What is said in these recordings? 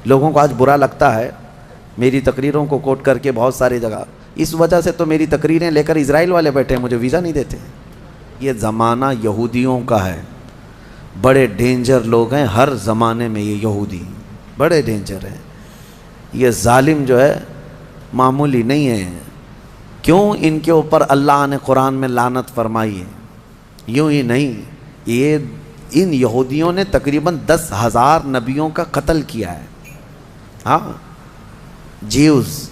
لوگوں کو آج برا لگتا ہے میری تقریروں کو کوٹ کر کے بہت ساری جگہ، اس وجہ سے تو میری تقریریں لے کر اسرائیل والے بیٹھے ہیں، مجھے ویزا نہیں دیتے۔ یہ زمانہ یہودیوں کا ہے، بڑے ڈینجر لوگ ہیں ہر زمانے میں، یہ یہودی بڑے ڈینجر ہیں۔ یہ ظالم جو ہے معمولی نہیں ہے۔ کیوں ان کے اوپر اللہ نے قرآن میں لعنت فرمائی ہے؟ یوں ہی نہیں، یہ ان یہودیوں نے تقریباً 10,000 نبیوں کا قتل کیا ہے۔ ہاں، جیوز۔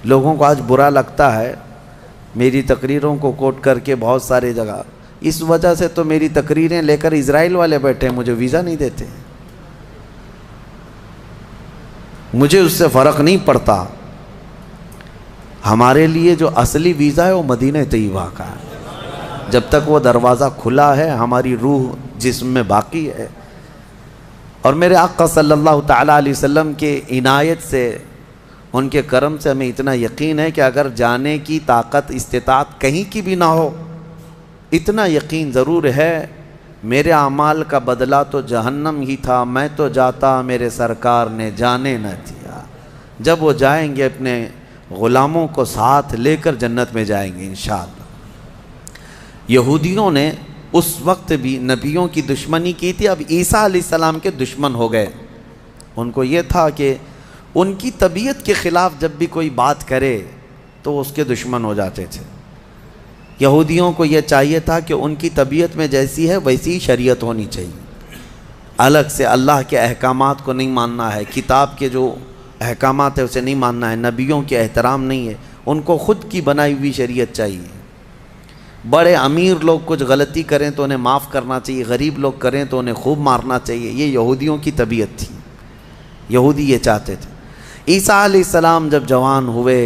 لوگوں کو آج برا لگتا ہے میری تقریروں کو کوٹ کر کے بہت ساری جگہ، اس وجہ سے تو میری تقریریں لے کر اسرائیل والے بیٹھے ہیں، مجھے ویزا نہیں دیتے۔ مجھے اس سے فرق نہیں پڑتا، ہمارے لیے جو اصلی ویزا ہے وہ مدینہ طیبہ کا ہے۔ جب تک وہ دروازہ کھلا ہے ہماری روح جسم میں باقی ہے۔ اور میرے آقا صلی اللہ تعالیٰ علیہ وسلم کے عنایت سے، ان کے کرم سے ہمیں اتنا یقین ہے کہ اگر جانے کی طاقت استطاعت کہیں کی بھی نہ ہو، اتنا یقین ضرور ہے میرے اعمال کا بدلہ تو جہنم ہی تھا، میں تو جاتا میرے سرکار نے جانے نہ دیا۔ جب وہ جائیں گے اپنے غلاموں کو ساتھ لے کر جنت میں جائیں گے انشاءاللہ۔ یہودیوں نے اس وقت بھی نبیوں کی دشمنی کی تھی، اب عیسیٰ علیہ السلام کے دشمن ہو گئے۔ ان کو یہ تھا کہ ان کی طبیعت کے خلاف جب بھی کوئی بات کرے تو اس کے دشمن ہو جاتے تھے۔ یہودیوں کو یہ چاہیے تھا کہ ان کی طبیعت میں جیسی ہے ویسی شریعت ہونی چاہیے، الگ سے اللہ کے احکامات کو نہیں ماننا ہے، کتاب کے جو احکامات ہے اسے نہیں ماننا ہے، نبیوں کے احترام نہیں ہے، ان کو خود کی بنائی ہوئی شریعت چاہیے۔ بڑے امیر لوگ کچھ غلطی کریں تو انہیں معاف کرنا چاہیے، غریب لوگ کریں تو انہیں خوب مارنا چاہیے، یہ یہودیوں کی طبیعت تھی، یہودی یہ چاہتے تھے۔ عیسیٰ علیہ السلام جب جوان ہوئے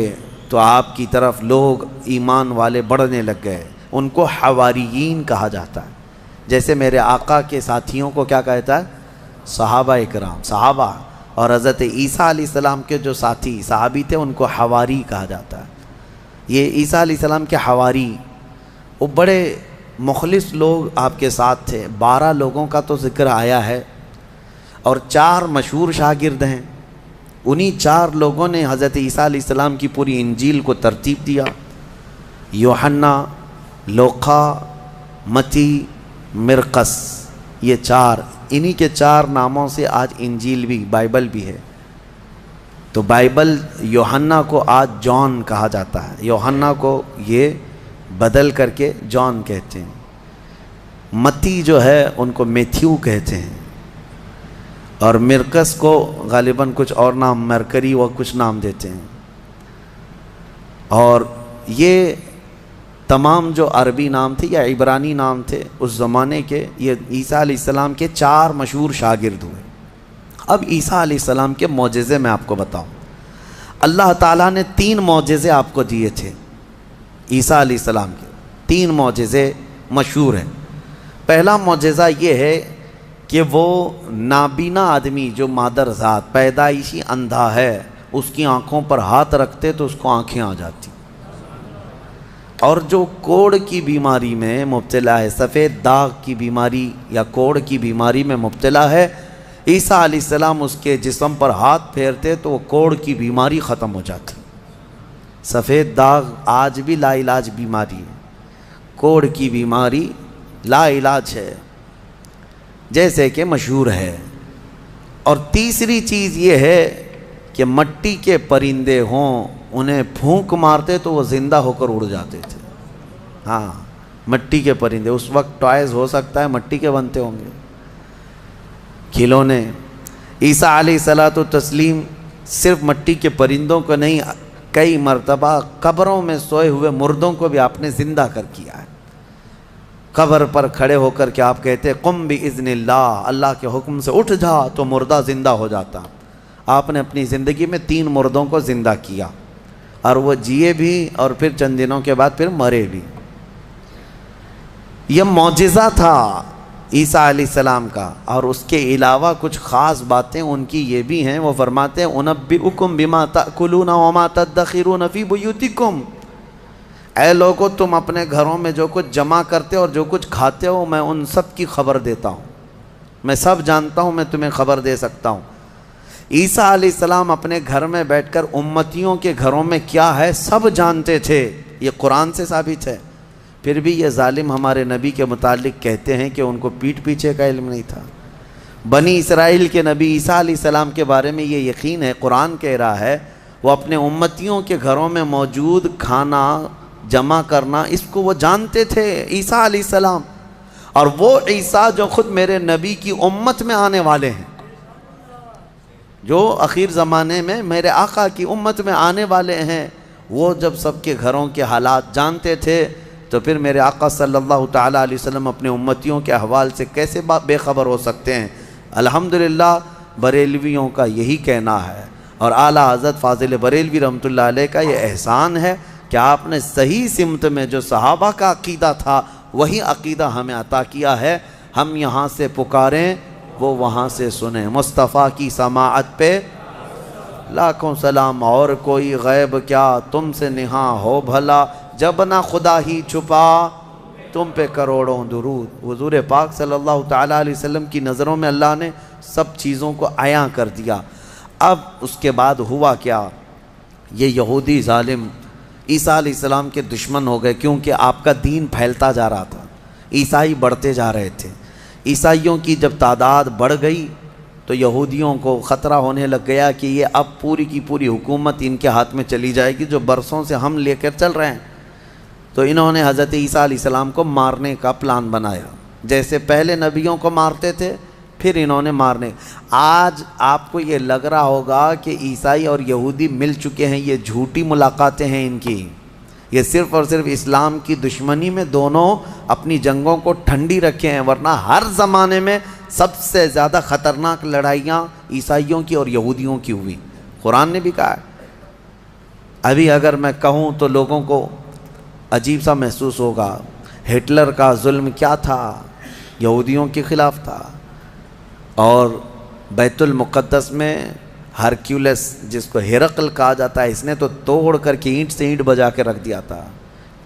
تو آپ کی طرف لوگ ایمان والے بڑھنے لگ گئے، ان کو حواریین کہا جاتا ہے۔ جیسے میرے آقا کے ساتھیوں کو کیا کہتا ہے؟ صحابہ اکرام، صحابہ، اور حضرت عیسیٰ علیہ السلام کے جو ساتھی صحابی تھے ان کو حواری کہا جاتا ہے۔ یہ عیسیٰ علیہ السلام کے حواری، وہ بڑے مخلص لوگ آپ کے ساتھ تھے۔ 12 لوگوں کا تو ذکر آیا ہے اور 4 مشہور شاگرد ہیں۔ انہی 4 لوگوں نے حضرت عیسیٰ علیہ السلام کی پوری انجیل کو ترتیب دیا۔ یوحنا، لوقا، متی، مرقس، یہ 4، انہی کے 4 ناموں سے آج انجیل بھی، بائبل بھی ہے۔ تو بائبل یوحنا کو آج جان کہا جاتا ہے، یوحنا کو یہ بدل کر کے جان کہتے ہیں۔ متی جو ہے ان کو میتھیو کہتے ہیں، اور مرقس کو غالباً کچھ اور نام، مرکری و کچھ نام دیتے ہیں۔ اور یہ تمام جو عربی نام تھے یا عبرانی نام تھے اس زمانے کے، یہ عیسیٰ علیہ السلام کے 4 مشہور شاگرد ہوئے۔ اب عیسیٰ علیہ السلام کے معجزے میں آپ کو بتاؤں، اللہ تعالیٰ نے 3 معجزے آپ کو دیے تھے عیسیٰ علیہ السلام کے، 3 معجزے مشہور ہیں۔ پہلا معجزہ یہ ہے کہ وہ نابینا آدمی جو مادر ذات پیدائشی اندھا ہے، اس کی آنکھوں پر ہاتھ رکھتے تو اس کو آنکھیں آ جاتی، اور جو کوڑ کی بیماری میں مبتلا ہے، سفید داغ کی بیماری یا کوڑ کی بیماری میں مبتلا ہے، عیسیٰ علیہ السلام اس کے جسم پر ہاتھ پھیرتے تو وہ کوڑ کی بیماری ختم ہو جاتی۔ سفید داغ آج بھی لا علاج بیماری ہے، کوڑ کی بیماری لا علاج ہے، جیسے کہ مشہور ہے۔ اور تیسری چیز یہ ہے کہ مٹی کے پرندے ہوں، انہیں پھونک مارتے تو وہ زندہ ہو کر اڑ جاتے تھے۔ ہاں، مٹی کے پرندے، اس وقت ٹوائز ہو سکتا ہے مٹی کے بنتے ہوں گے، کھلونے۔ عیسیٰ علیہ الصلوۃ والتسلیم صرف مٹی کے پرندوں کو نہیں، کئی مرتبہ قبروں میں سوئے ہوئے مردوں کو بھی آپ نے زندہ کر کیا ہے۔ قبر پر کھڑے ہو کر کے آپ کہتے قم باذن اللہ، اللہ کے حکم سے اٹھ جا تو مردہ زندہ ہو جاتا۔ آپ نے اپنی زندگی میں 3 مردوں کو زندہ کیا، اور وہ جیے بھی اور پھر چند دنوں کے بعد پھر مرے بھی۔ یہ معجزہ تھا عیسیٰ علیہ السلام کا۔ اور اس کے علاوہ کچھ خاص باتیں ان کی یہ بھی ہیں، وہ فرماتے ہیں انبئکم بما تأکلون وما تدخرون فی بیوتکم، اے لوگو تم اپنے گھروں میں جو کچھ جمع کرتے ہو اور جو کچھ کھاتے ہو میں ان سب کی خبر دیتا ہوں، میں سب جانتا ہوں، میں تمہیں خبر دے سکتا ہوں۔ عیسیٰ علیہ السلام اپنے گھر میں بیٹھ کر امتیوں کے گھروں میں کیا ہے سب جانتے تھے، یہ قرآن سے ثابت ہے۔ پھر بھی یہ ظالم ہمارے نبی کے متعلق کہتے ہیں کہ ان کو پیٹھ پیچھے کا علم نہیں تھا۔ بنی اسرائیل کے نبی عیسیٰ علیہ السلام کے بارے میں یہ یقین ہے، قرآن کہہ رہا ہے وہ اپنے امتیوں کے گھروں میں موجود کھانا جمع کرنا اس کو وہ جانتے تھے، عیسیٰ علیہ السلام، اور وہ عیسیٰ جو خود میرے نبی کی امت میں آنے والے ہیں، جو اخیر زمانے میں میرے آقا کی امت میں آنے والے ہیں، وہ جب سب کے گھروں کے حالات جانتے تھے تو پھر میرے آقا صلی اللہ تعالیٰ علیہ وسلم اپنے امتیوں کے احوال سے کیسے بے خبر ہو سکتے ہیں؟ الحمدللہ بریلویوں کا یہی کہنا ہے، اور اعلیٰ حضرت فاضل بریلوی رحمۃ اللہ علیہ کا یہ احسان ہے کہ آپ نے صحیح سمت میں جو صحابہ کا عقیدہ تھا وہی عقیدہ ہمیں عطا کیا ہے۔ ہم یہاں سے پکاریں وہ وہاں سے سنیں، مصطفیٰ کی سماعت پہ لاکھوں سلام، اور کوئی غیب کیا تم سے نہاں ہو بھلا، جب نہ خدا ہی چھپا تم پہ کروڑوں درود۔ حضور پاک صلی اللہ تعالیٰ علیہ وسلم کی نظروں میں اللہ نے سب چیزوں کو عیاں کر دیا۔ اب اس کے بعد ہوا کیا؟ یہ یہودی ظالم عیسیٰ علیہ السلام کے دشمن ہو گئے، کیونکہ آپ کا دین پھیلتا جا رہا تھا، عیسائی بڑھتے جا رہے تھے۔ عیسائیوں کی جب تعداد بڑھ گئی تو یہودیوں کو خطرہ ہونے لگ گیا کہ یہ اب پوری کی پوری حکومت ان کے ہاتھ میں چلی جائے گی جو برسوں سے ہم لے کر چل رہے ہیں۔ تو انہوں نے حضرت عیسیٰ علیہ السلام کو مارنے کا پلان بنایا، جیسے پہلے نبیوں کو مارتے تھے پھر انہوں نے مارنے۔ آج آپ کو یہ لگ رہا ہوگا کہ عیسائی اور یہودی مل چکے ہیں، یہ جھوٹی ملاقاتیں ہیں ان کی، یہ صرف اور صرف اسلام کی دشمنی میں دونوں اپنی جنگوں کو ٹھنڈی رکھے ہیں، ورنہ ہر زمانے میں سب سے زیادہ خطرناک لڑائیاں عیسائیوں کی اور یہودیوں کی ہوئی۔ قرآن نے بھی کہا ہے۔ ابھی اگر میں کہوں تو لوگوں کو عجیب سا محسوس ہوگا، ہٹلر کا ظلم کیا تھا؟ یہودیوں کے خلاف تھا، اور بیت المقدس میں ہرکیولس جس کو ہرقل کہا جاتا ہے، اس نے تو توڑ کر کے اینٹ سے اینٹ بجا کے رکھ دیا تھا۔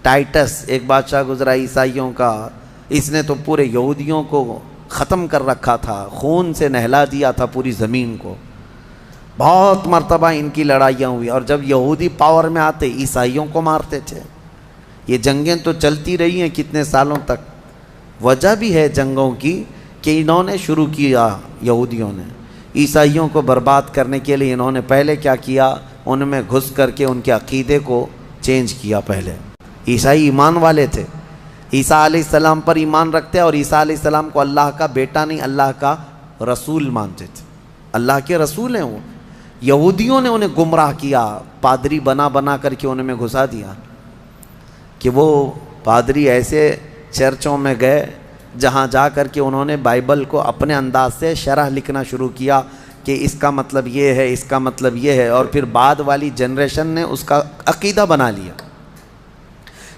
ٹائٹس ایک بادشاہ گزرا عیسائیوں کا، اس نے تو پورے یہودیوں کو ختم کر رکھا تھا، خون سے نہلا دیا تھا پوری زمین کو۔ بہت مرتبہ ان کی لڑائیاں ہوئی، اور جب یہودی پاور میں آتے عیسائیوں کو مارتے تھے۔ یہ جنگیں تو چلتی رہی ہیں کتنے سالوں تک۔ وجہ بھی ہے جنگوں کی کہ انہوں نے شروع کیا، یہودیوں نے عیسائیوں کو برباد کرنے کے لیے انہوں نے پہلے کیا کیا، ان میں گھس کر کے ان کے عقیدے کو چینج کیا۔ پہلے عیسائی ایمان والے تھے، عیسیٰ علیہ السلام پر ایمان رکھتے اور عیسیٰ علیہ السلام کو اللہ کا بیٹا نہیں اللہ کا رسول مانتے تھے، اللہ کے رسول ہیں وہ۔ یہودیوں نے انہیں گمراہ کیا، پادری بنا بنا کر کے انہیں میں گھسا دیا کہ وہ پادری ایسے چرچوں میں گئے جہاں جا کر کے انہوں نے بائبل کو اپنے انداز سے شرح لکھنا شروع کیا کہ اس کا مطلب یہ ہے، اس کا مطلب یہ ہے، اور پھر بعد والی جنریشن نے اس کا عقیدہ بنا لیا۔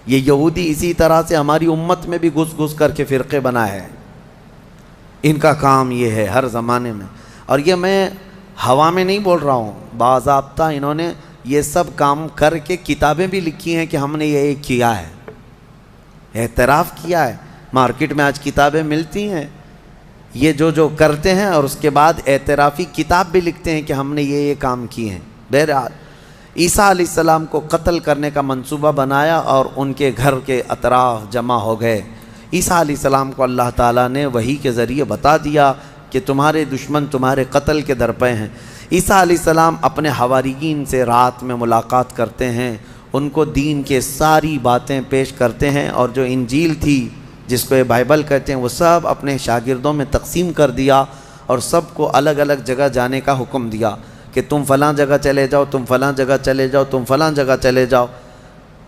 یہ یہودی اسی طرح سے ہماری امت میں بھی گھس گھس کر کے فرقے بنائے ہیں، ان کا کام یہ ہے ہر زمانے میں۔ اور یہ میں ہوا میں نہیں بول رہا ہوں، باضابطہ انہوں نے یہ سب کام کر کے کتابیں بھی لکھی ہیں کہ ہم نے یہ کیا ہے، اعتراف کیا ہے۔ مارکیٹ میں آج کتابیں ملتی ہیں یہ جو کرتے ہیں، اور اس کے بعد اعترافی کتاب بھی لکھتے ہیں کہ ہم نے یہ کام کیے ہیں۔ بہرحال عیسیٰ علیہ السلام کو قتل کرنے کا منصوبہ بنایا اور ان کے گھر کے اطراف جمع ہو گئے۔ عیسیٰ علیہ السلام کو اللہ تعالیٰ نے وحی کے ذریعے بتا دیا کہ تمہارے دشمن تمہارے قتل کے در پہ ہیں۔ عیسیٰ علیہ السلام اپنے حواریین سے رات میں ملاقات کرتے ہیں، ان کو دین کے ساری باتیں پیش کرتے ہیں، اور جو انجیل تھی جس کو یہ بائبل کہتے ہیں وہ سب اپنے شاگردوں میں تقسیم کر دیا، اور سب کو الگ الگ جگہ جانے کا حکم دیا کہ تم فلاں جگہ چلے جاؤ، تم فلاں جگہ چلے جاؤ، تم فلاں جگہ چلے جاؤ۔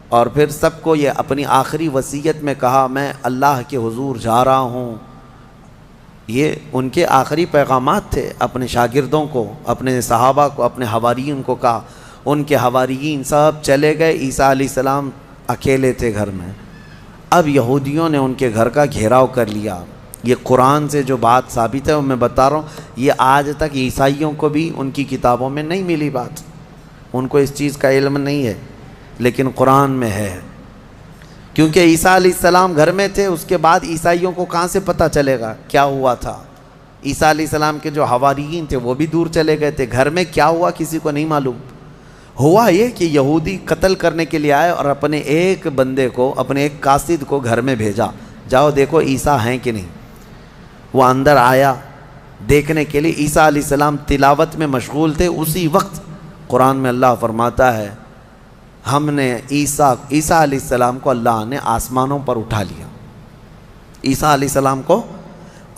اور پھر سب کو یہ اپنی آخری وصیت میں کہا میں اللہ کے حضور جا رہا ہوں۔ یہ ان کے آخری پیغامات تھے اپنے شاگردوں کو، اپنے صحابہ کو، اپنے حواریین کو کہا۔ ان کے حواریین سب چلے گئے، عیسیٰ علیہ السلام اکیلے تھے گھر میں۔ اب یہودیوں نے ان کے گھر کا گھیراؤ کر لیا۔ یہ قرآن سے جو بات ثابت ہے وہ میں بتا رہا ہوں، یہ آج تک عیسائیوں کو بھی ان کی کتابوں میں نہیں ملی بات، ان کو اس چیز کا علم نہیں ہے، لیکن قرآن میں ہے۔ کیونکہ عیسیٰ علیہ السلام گھر میں تھے، اس کے بعد عیسائیوں کو کہاں سے پتہ چلے گا کیا ہوا تھا؟ عیسیٰ علیہ السلام کے جو حواریین تھے وہ بھی دور چلے گئے تھے. گھر میں کیا ہوا کسی کو نہیں معلوم. ہوا یہ کہ یہودی قتل کرنے کے لیے آئے اور اپنے ایک بندے کو، اپنے ایک قاصد کو گھر میں بھیجا، جاؤ دیکھو عیسیٰ ہیں کہ نہیں. وہ اندر آیا دیکھنے کے لیے. عیسیٰ علیہ السلام تلاوت میں مشغول تھے. اسی وقت قرآن میں اللہ فرماتا ہے ہم نے عیسیٰ علیہ السلام کو اللہ نے آسمانوں پر اٹھا لیا. عیسیٰ علیہ السلام کو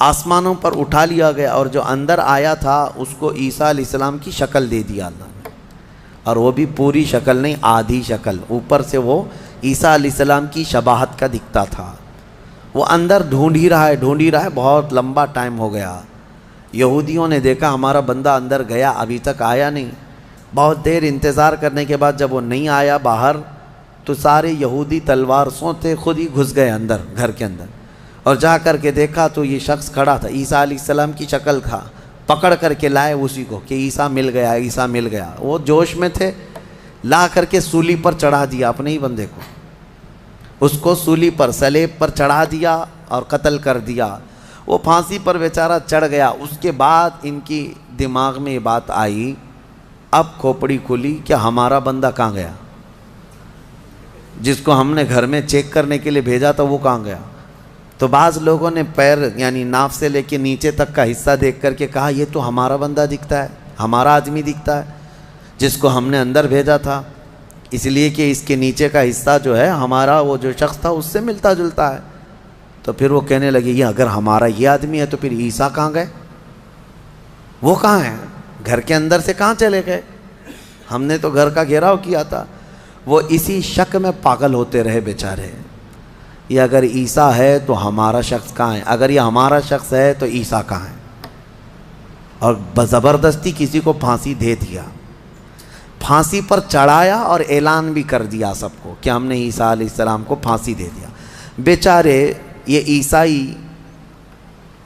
آسمانوں پر اٹھا لیا گیا، اور جو اندر آیا تھا اس کو عیسیٰ علیہ السلام کی شکل دے دیا اللہ نے. اور وہ بھی پوری شکل نہیں، آدھی شکل. اوپر سے وہ عیسیٰ علیہ السلام کی شباہت کا دکھتا تھا. وہ اندر ڈھونڈ ہی رہا ہے. بہت لمبا ٹائم ہو گیا. یہودیوں نے دیکھا ہمارا بندہ اندر گیا ابھی تک آیا نہیں. بہت دیر انتظار کرنے کے بعد جب وہ نہیں آیا باہر، تو سارے یہودی تلوار سوتے خود ہی گھس گئے اندر، گھر کے اندر. اور جا کر کے دیکھا تو یہ شخص کھڑا تھا، عیسیٰ علیہ السلام کی شکل تھا. پکڑ کر کے لائے اسی کو کہ عیسیٰ مل گیا، عیسیٰ مل گیا. وہ جوش میں تھے، لا کر کے سولی پر چڑھا دیا اپنے ہی بندے کو. اس کو سولی پر، سلیب پر چڑھا دیا اور قتل کر دیا. وہ پھانسی پر بیچارہ چڑھ گیا. اس کے بعد ان کی دماغ میں یہ بات آئی، اب کھوپڑی کھلی کہ ہمارا بندہ کہاں گیا؟ جس کو ہم نے گھر میں چیک کرنے کے لیے بھیجا تھا وہ کہاں گیا؟ تو بعض لوگوں نے پیر یعنی ناف سے لے کے نیچے تک کا حصہ دیکھ کر کے کہا یہ تو ہمارا بندہ دکھتا ہے، ہمارا آدمی دکھتا ہے جس کو ہم نے اندر بھیجا تھا، اس لیے کہ اس کے نیچے کا حصہ جو ہے ہمارا وہ جو شخص تھا اس سے ملتا جلتا ہے. تو پھر وہ کہنے لگے یہ اگر ہمارا یہ آدمی ہے تو پھر عیسیٰ کہاں گئے؟ وہ کہاں ہیں؟ گھر کے اندر سے کہاں چلے گئے؟ ہم نے تو گھر کا گھیراؤ کیا تھا. وہ اسی شک میں پاگل ہوتے رہے بیچارے. یہ اگر عیسیٰ ہے تو ہمارا شخص کہاں ہے؟ اگر یہ ہمارا شخص ہے تو عیسیٰ کہاں ہے؟ اور زبردستی کسی کو پھانسی دے دیا. پھانسی پر چڑھایا اور اعلان بھی کر دیا سب کو کہ ہم نے عیسیٰ علیہ السلام کو پھانسی دے دیا. بیچارے یہ عیسائی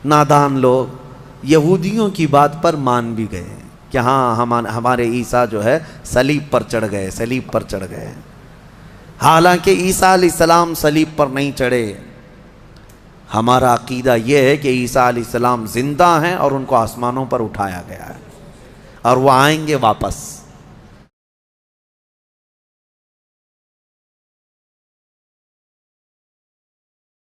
نادان لوگ یہودیوں کی بات پر مان بھی گئے کہ ہاں ہمارے عیسیٰ جو ہے صلیب پر چڑھ گئے، صلیب پر چڑھ گئے. حالانکہ عیسیٰ علیہ السلام صلیب پر نہیں چڑھے. ہمارا عقیدہ یہ ہے کہ عیسیٰ علیہ السلام زندہ ہیں اور ان کو آسمانوں پر اٹھایا گیا ہے اور وہ آئیں گے واپس.